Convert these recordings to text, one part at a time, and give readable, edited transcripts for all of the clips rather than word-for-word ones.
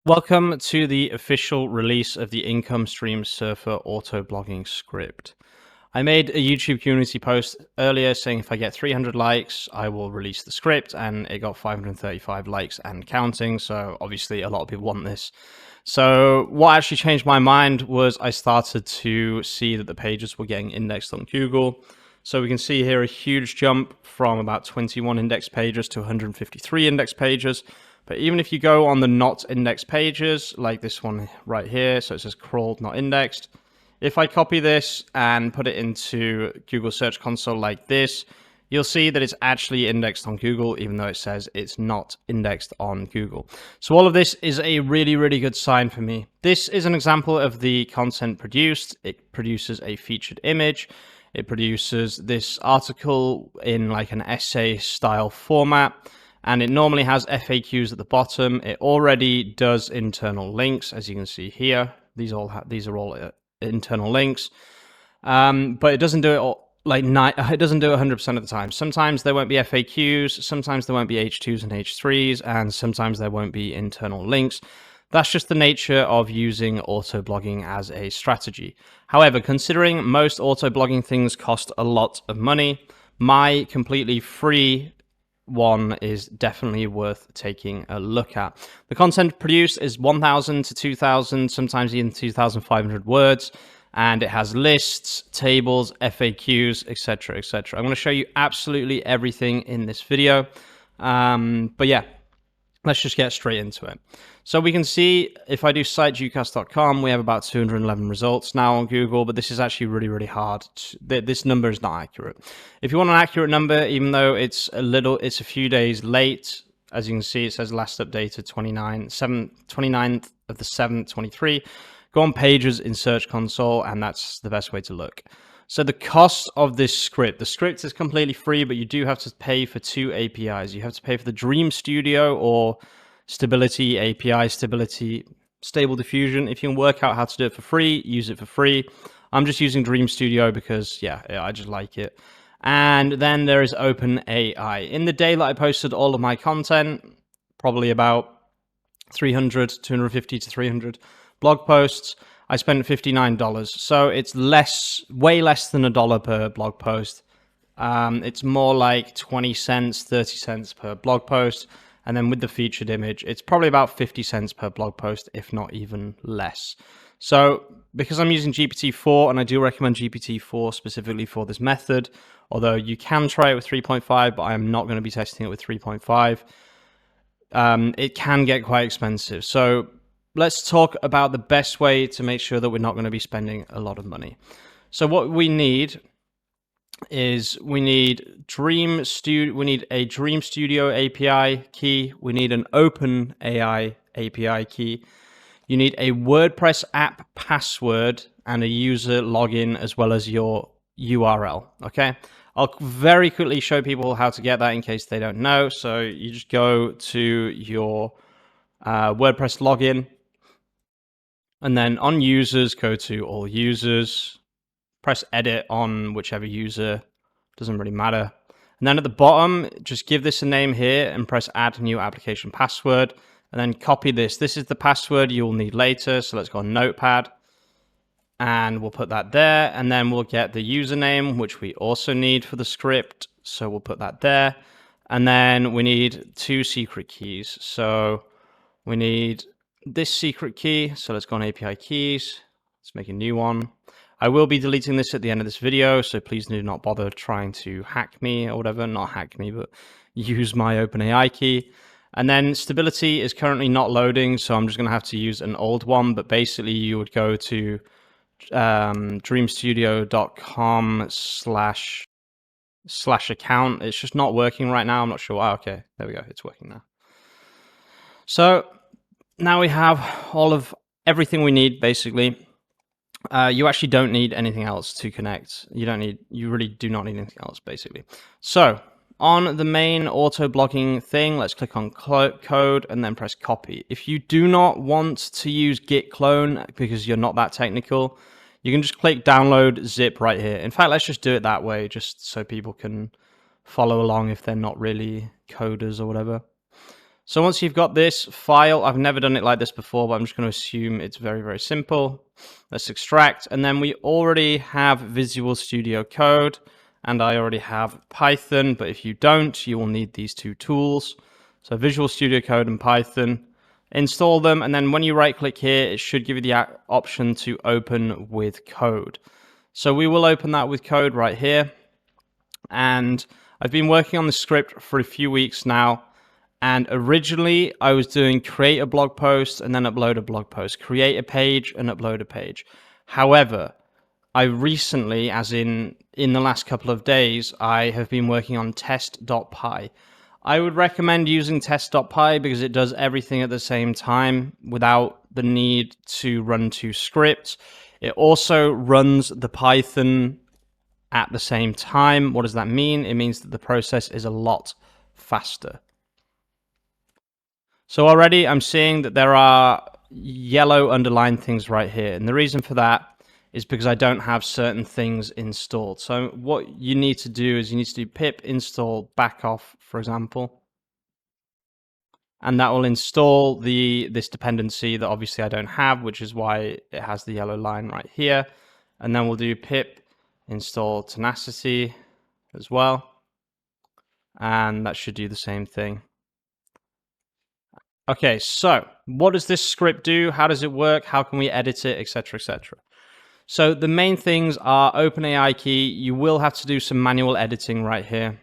Welcome to the official release of the Income Stream Surfer auto blogging script. I made a YouTube community post earlier saying if I get 300 likes, I will release the script, and it got 535 likes and counting, so obviously a lot of people want this. So what actually changed my mind was I started to see that the pages were getting indexed on Google. So we can see here a huge jump from about 21 index pages to 153 index pages. But even if you go on the not indexed pages, like this one right here, so it says crawled, not indexed. If I copy this and put it into Google Search Console like this, you'll see that it's actually indexed on Google, even though it says it's not indexed on Google. So all of this is a really, really good sign for me. This is an example of the content produced. It produces a featured image. It produces this article in like an essay style format. And it normally has FAQs at the bottom. It already does internal links, as you can see here. These are all internal links, but it doesn't do it all, it doesn't do it 100% of the time. Sometimes there won't be FAQs, sometimes there won't be H2s and H3s, and sometimes there won't be internal links. That's just the nature of using auto blogging as a strategy. However, considering most auto blogging things cost a lot of money, my completely free one is definitely worth taking a look at. The content produced is 1,000 to 2,000, sometimes even 2,500 words, and it has lists, tables, FAQs, etc., etc. I'm going to show you absolutely everything in this video, but yeah, let's just get straight into it. So we can see if I do sitejcast.com, we have about 211 results now on Google, but this is actually really, really hard. This number is not accurate. If you want an accurate number, even though it's a few days late, as you can see, it says last updated 29th of the 7th, 23. Go on pages in Search Console, and that's the best way to look. So the cost of this script, the script is completely free, but you do have to pay for two APIs. You have to pay for the Dream Studio or Stability API, Stable Diffusion. If you can work out how to do it for free, use it for free. I'm just using Dream Studio because, yeah, I just like it. And then there is OpenAI. In the day that I posted all of my content, probably about 250 to 300 blog posts, I spent $59. So it's way less than $1 per blog post. It's more like 20 cents, 30 cents per blog post. And then with the featured image, it's probably about 50 cents per blog post, if not even less. So because I'm using GPT-4, and I do recommend GPT-4 specifically for this method, although you can try it with 3.5, but I am not going to be testing it with 3.5. It can get quite expensive. So let's talk about the best way to make sure that we're not going to be spending a lot of money. So what we need is we need a Dream Studio API key. We need an OpenAI API key. You need a WordPress app password and a user login, as well as your URL. Okay. I'll very quickly show people how to get that in case they don't know. So you just go to your WordPress login, and then on users, go to all users, press edit on whichever user, doesn't really matter. And then at the bottom, just give this a name here and press add new application password, and then copy this. This is the password you'll need later. So let's go on Notepad and we'll put that there. And then we'll get the username, which we also need for the script. So we'll put that there. And then we need two secret keys. So we need this secret key. So let's go on API keys. Let's make a new one. I will be deleting this at the end of this video, so please do not bother trying to hack me or whatever. Not hack me, but use my OpenAI key. And then stability is currently not loading, so I'm just going to have to use an old one. But basically, you would go to dreamstudio.com/account. It's just not working right now. I'm not sure. Oh, okay, there we go. It's working now. So now we have all of everything we need, basically. You actually don't need anything else to connect. You really do not need anything else, basically. So on the main auto blogging thing, let's click on code and then press copy. If you do not want to use git clone because you're not that technical, you can just click download zip right here. In fact, let's just do it that way, just so people can follow along if they're not really coders or whatever. So once you've got this file, I've never done it like this before, but I'm just going to assume it's very, very simple. Let's extract. And then we already have Visual Studio Code, and I already have Python. But if you don't, you will need these two tools. So Visual Studio Code and Python. Install them, and then when you right click here, it should give you the option to open with code. So we will open that with code right here. And I've been working on the script for a few weeks now. And originally I was doing create a blog post and then upload a blog post, create a page and upload a page. However, I recently, as in the last couple of days, I have been working on test.py. I would recommend using test.py because it does everything at the same time without the need to run two scripts. It also runs the Python at the same time. What does that mean? It means that the process is a lot faster. So already I'm seeing that there are yellow underlined things right here. And the reason for that is because I don't have certain things installed. So what you need to do is you need to do pip install backoff, for example. And that will install this dependency that obviously I don't have, which is why it has the yellow line right here. And then we'll do pip install Tenacity as well. And that should do the same thing. Okay, so what does this script do? How does it work? How can we edit it, etc., etc.? So the main things are OpenAI key. You will have to do some manual editing right here.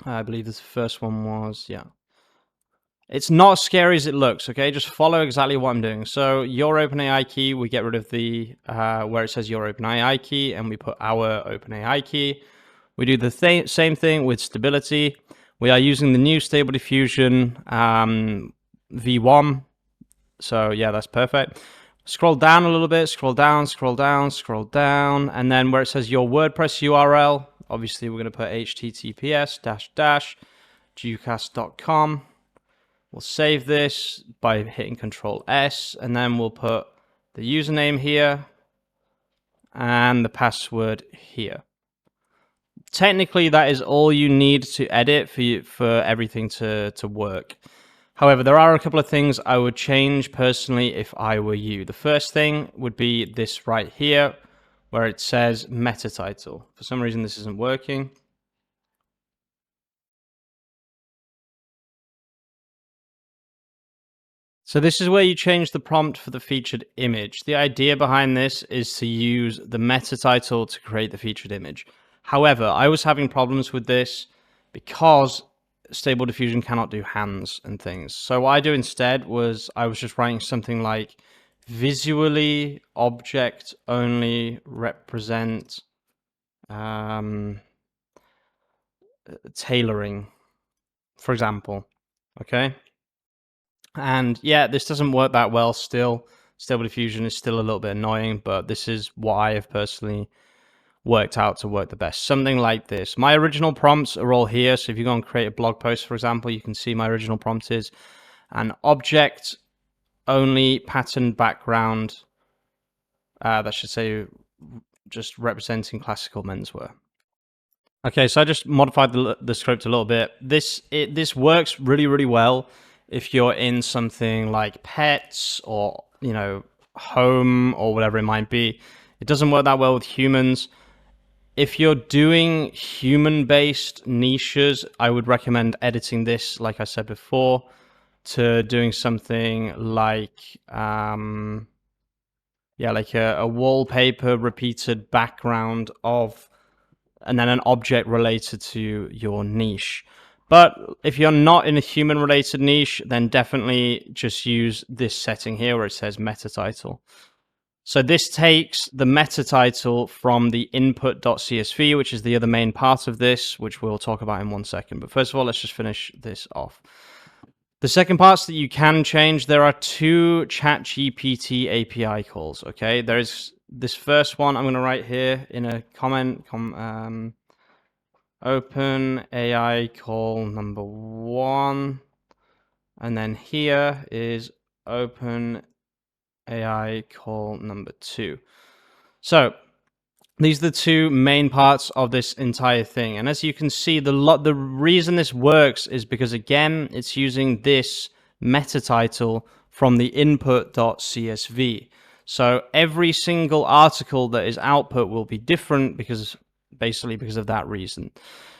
I believe this first one was, yeah. It's not as scary as it looks, okay? Just follow exactly what I'm doing. So your OpenAI key, we get rid of the, where it says your OpenAI key, and we put our OpenAI key. We do the same thing with stability. We are using the new Stable Diffusion V1. So yeah, that's perfect. Scroll down a little bit, scroll down, scroll down, scroll down. And then where it says your WordPress URL, obviously we're going to put https://ducast.com. We'll save this by hitting Control S, and then we'll put the username here and the password here. Technically, that is all you need to edit for everything to work. However, there are a couple of things I would change personally if I were you. The first thing would be this right here, where it says meta title. For some reason, this isn't working. So this is where you change the prompt for the featured image. The idea behind this is to use the meta title to create the featured image. However, I was having problems with this because Stable Diffusion cannot do hands and things. So what I do instead was I was just writing something like visually object only represent tailoring, for example. Okay. And yeah, this doesn't work that well still. Stable Diffusion is still a little bit annoying, but this is what I have personally worked out to work the best. Something like this. My original prompts are all here. So if you go and create a blog post, for example, you can see my original prompt is an object only pattern background. That should say just representing classical menswear. Okay, so I just modified the script a little bit. This works really, really well if you're in something like pets or, you know, home or whatever it might be. It doesn't work that well with humans. If you're doing human-based niches, I would recommend editing this, like I said before, to doing something like, like a wallpaper repeated background of, and then an object related to your niche. But if you're not in a human related niche, then definitely just use this setting here where it says meta title. So this takes the meta title from the input.csv, which is the other main part of this, which we'll talk about in 1 second. But first of all, let's just finish this off. The second parts that you can change, there are 2 ChatGPT API calls, okay? There's this first one I'm going to write here in a comment, open AI call number 1. And then here is open AI call number 2. So These are the two main parts of this entire thing. And as you can see, the reason this works is because, again, it's using this meta title from the input.csv. So every single article that is output will be different because of that reason.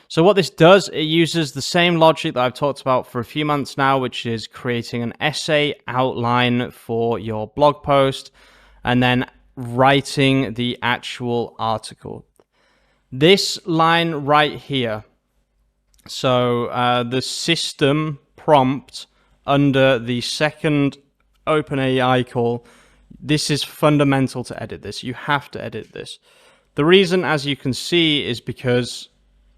So what this does, it uses the same logic that I've talked about for a few months now, which is creating an essay outline for your blog post and then writing the actual article. This line right here, so the system prompt under the second OpenAI call, this is fundamental to edit this. You have to edit this. The reason, as you can see, is because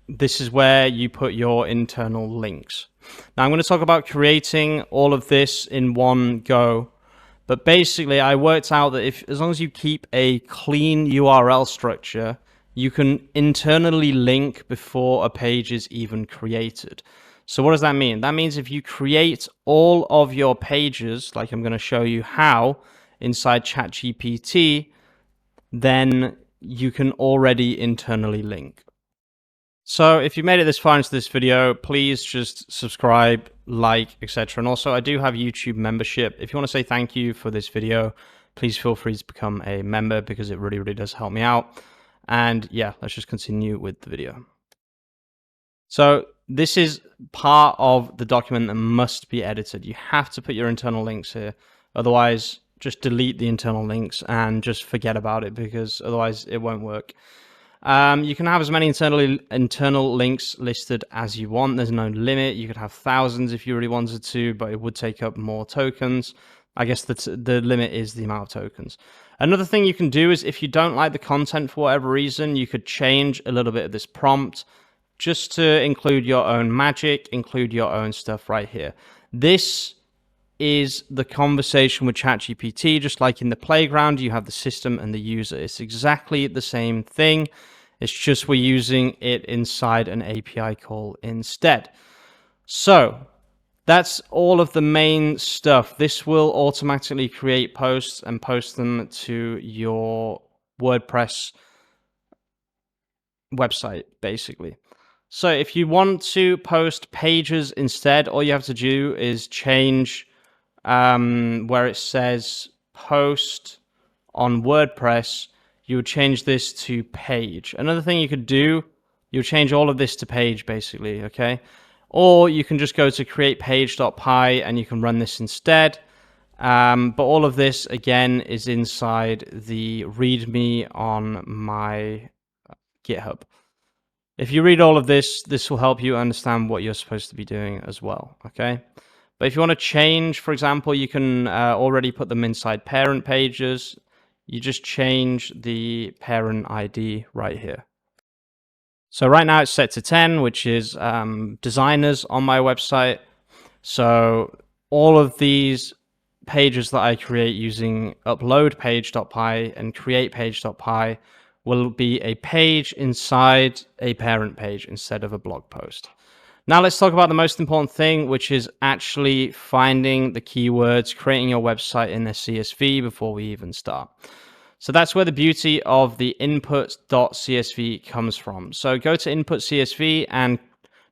this is where you put your internal links. Now I'm going to talk about creating all of this in one go. But basically, I worked out that as long as you keep a clean URL structure, you can internally link before a page is even created. So what does that mean? That means if you create all of your pages, like I'm going to show you how inside ChatGPT, then you can already internally link. So if you made it this far into this video, please just subscribe, like, etc. And also I do have YouTube membership. If you want to say thank you for this video, please feel free to become a member because it really, really does help me out. And yeah, let's just continue with the video. So this is part of the document that must be edited. You have to put your internal links here. Otherwise, just delete the internal links and just forget about it because otherwise it won't work. You can have as many internal links listed as you want. There's no limit. You could have thousands if you really wanted to, but it would take up more tokens. I guess the limit is the amount of tokens. Another thing you can do is if you don't like the content for whatever reason, you could change a little bit of this prompt just to include your own magic, include your own stuff right here. This is the conversation with ChatGPT. Just like in the playground, you have the system and the user. It's exactly the same thing. It's just we're using it inside an API call instead. So that's all of the main stuff. This will automatically create posts and post them to your WordPress website, basically. So if you want to post pages instead, all you have to do is change where it says post on WordPress, you would change this to page. Another thing you could do, you would change all of this to page, basically, okay? Or you can just go to createpage.py and you can run this instead. But all of this, again, is inside the README on my GitHub. If you read all of this, this will help you understand what you're supposed to be doing as well, okay? But if you want to change, for example, you can already put them inside parent pages. You just change the parent ID right here. So right now it's set to 10, which is designers on my website. So all of these pages that I create using uploadpage.py and createpage.py will be a page inside a parent page instead of a blog post. Now let's talk about the most important thing, which is actually finding the keywords, creating your website in a CSV before we even start. So that's where the beauty of the input.csv comes from. So go to input.csv and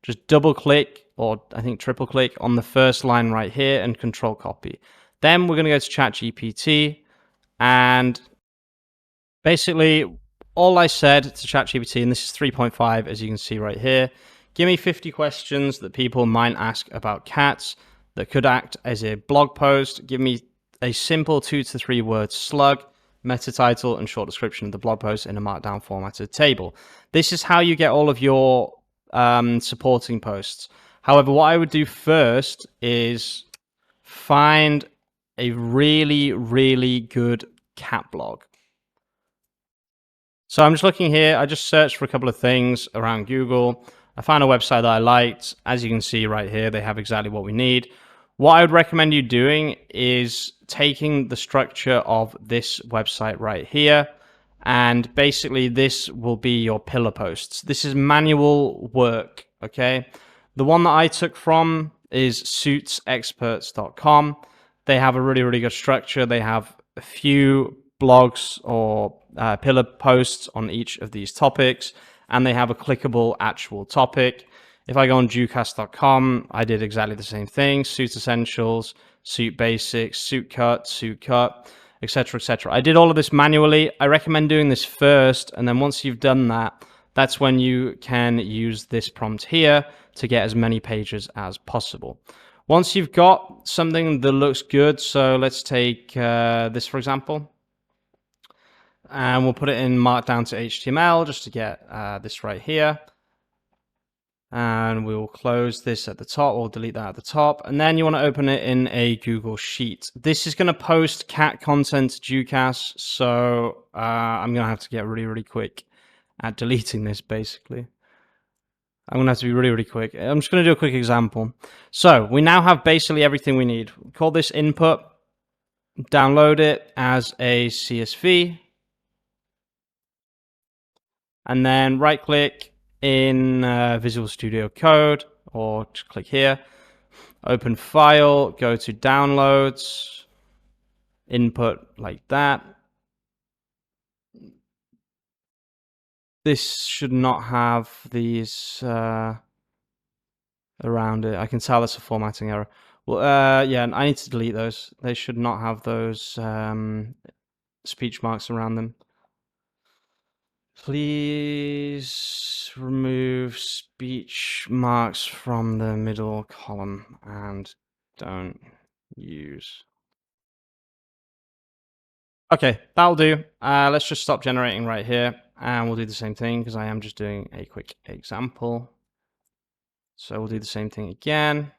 just double click, or I think triple click on the first line right here and control copy. Then we're going to go to ChatGPT and basically all I said to ChatGPT, and this is 3.5 as you can see right here, give me 50 questions that people might ask about cats that could act as a blog post. Give me a simple 2 to 3 word slug, meta title, and short description of the blog post in a markdown formatted table. This is how you get all of your supporting posts. However, what I would do first is find a really, really good cat blog. So I'm just looking here. I just searched for a couple of things around Google. I found a website that I liked. As you can see right here, they have exactly what we need. What I would recommend you doing is taking the structure of this website right here, and basically this will be your pillar posts. This is manual work, okay? The one that I took from is suitsexperts.com. They have a really, really good structure. They have a few blogs or pillar posts on each of these topics, and they have a clickable actual topic. If I go on ducast.com, I did exactly the same thing: suit essentials, suit basics, suit cut, etc., etc. I did all of this manually. I recommend doing this first, and then once you've done that, that's when you can use this prompt here to get as many pages as possible. Once you've got something that looks good, so let's take this for example, and we'll put it in Markdown to HTML just to get this right here. And we will close this at the top, or delete that at the top. And then you want to open it in a Google Sheet. This is going to post cat content to Ducast, so I'm going to have to get really quick at deleting this, basically. I'm going to have to be really quick. I'm just going to do a quick example. So we now have basically everything we need. Call this input, download it as a CSV, and then right click in Visual Studio Code, or just click here, open file, go to downloads, input like that. This should not have these around it. I can tell that's a formatting error. Well, yeah, I need to delete those. They should not have those speech marks around them. Please remove speech marks from the middle column and don't use. Okay, that'll do. Let's just stop generating right here, and we'll do the same thing because I am just doing a quick example. So we'll do the same thing again.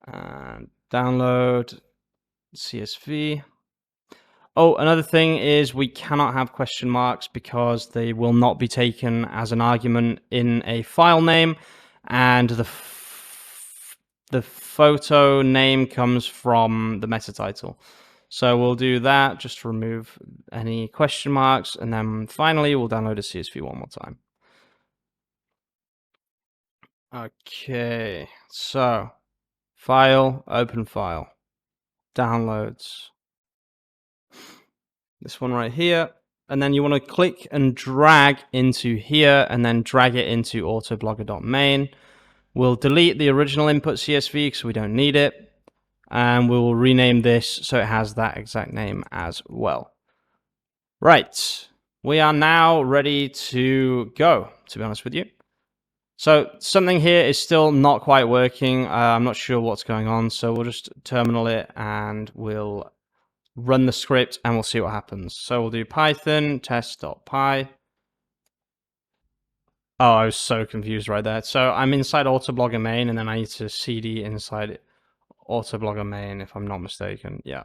And download CSV. Oh, another thing is we cannot have question marks because they will not be taken as an argument in a file name, and the photo name comes from the meta title. So we'll do that, just remove any question marks, and then finally we'll download a CSV one more time. Okay, so file, open file, downloads. This one right here, and then you want to click and drag into here, and then drag it into autoblogger.main. We'll delete the original input CSV because we don't need it, and we will rename this so it has that exact name as well. Right, we are now ready to go, to be honest with you. So something here is still not quite working. I'm not sure what's going on, so we'll just terminal it and we'll run the script and we'll see what happens. So we'll do Python test.py. Oh, I was so confused right there. So I'm inside Autoblogger main, and then I need to cd inside Autoblogger main, if I'm not mistaken. Yeah.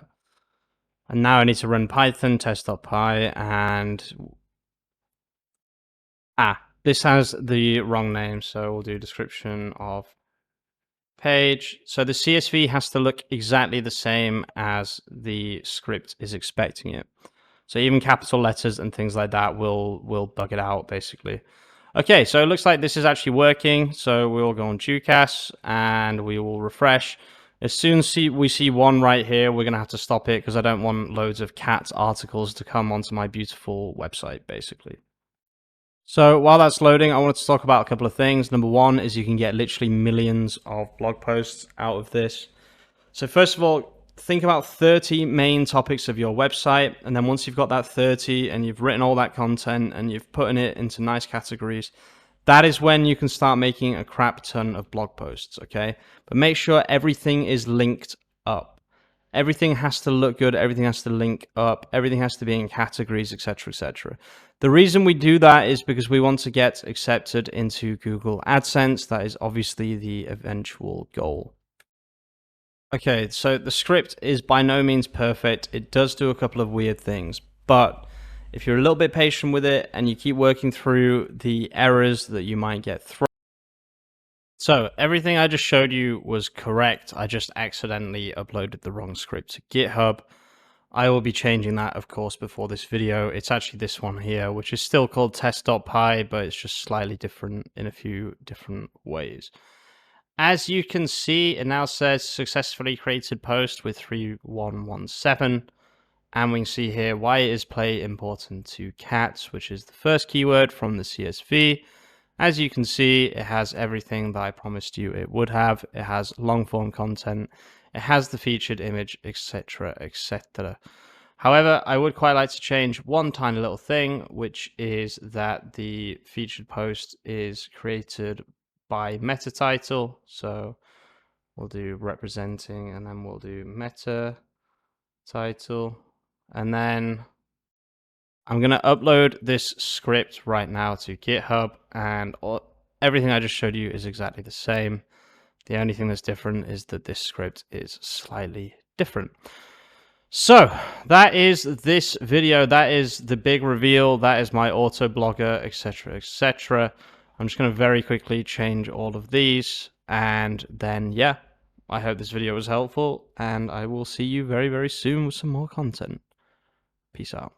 And now I need to run Python test.py, and this has the wrong name. So we'll do description of page. So the CSV has to look exactly the same as the script is expecting it. So even capital letters and things like that will bug it out, basically. Okay, so it looks like this is actually working. So we will go on Ducast and we will refresh. As soon as we see one right here, we're going to have to stop it because I don't want loads of cat articles to come onto my beautiful website, basically. So while that's loading, I wanted to talk about a couple of things. Number one is you can get literally millions of blog posts out of this. So first of all, think about 30 main topics of your website. And then once you've got that 30 and you've written all that content and you've put it into nice categories, that is when you can start making a crap ton of blog posts, okay? But make sure everything is linked up. Everything has to look good, everything has to link up, everything has to be in categories, etc., etc. The reason we do that is because we want to get accepted into Google AdSense. That is obviously the eventual goal. Okay, so the script is by no means perfect. It does do a couple of weird things, but if you're a little bit patient with it and you keep working through the errors that you might get through. So everything I just showed you was correct. I just accidentally uploaded the wrong script to GitHub. I will be changing that, of course, before this video. It's actually this one here, which is still called test.py, but it's just slightly different in a few different ways. As you can see, it now says successfully created post with 3117. And we can see here why is play important to cats, which is the first keyword from the CSV. As you can see, it has everything that I promised you it would have. It has long form content, it has the featured image, etc., etc. However, I would quite like to change one tiny little thing, which is that the featured post is created by meta title. So we'll do representing, and then we'll do meta title. And then I'm going to upload this script right now to GitHub, and everything I just showed you is exactly the same. The only thing that's different is that this script is slightly different. So that is this video. That is the big reveal. That is my auto blogger, etc., etc. I'm just going to very quickly change all of these, and then yeah, I hope this video was helpful, and I will see you very, very soon with some more content. Peace out.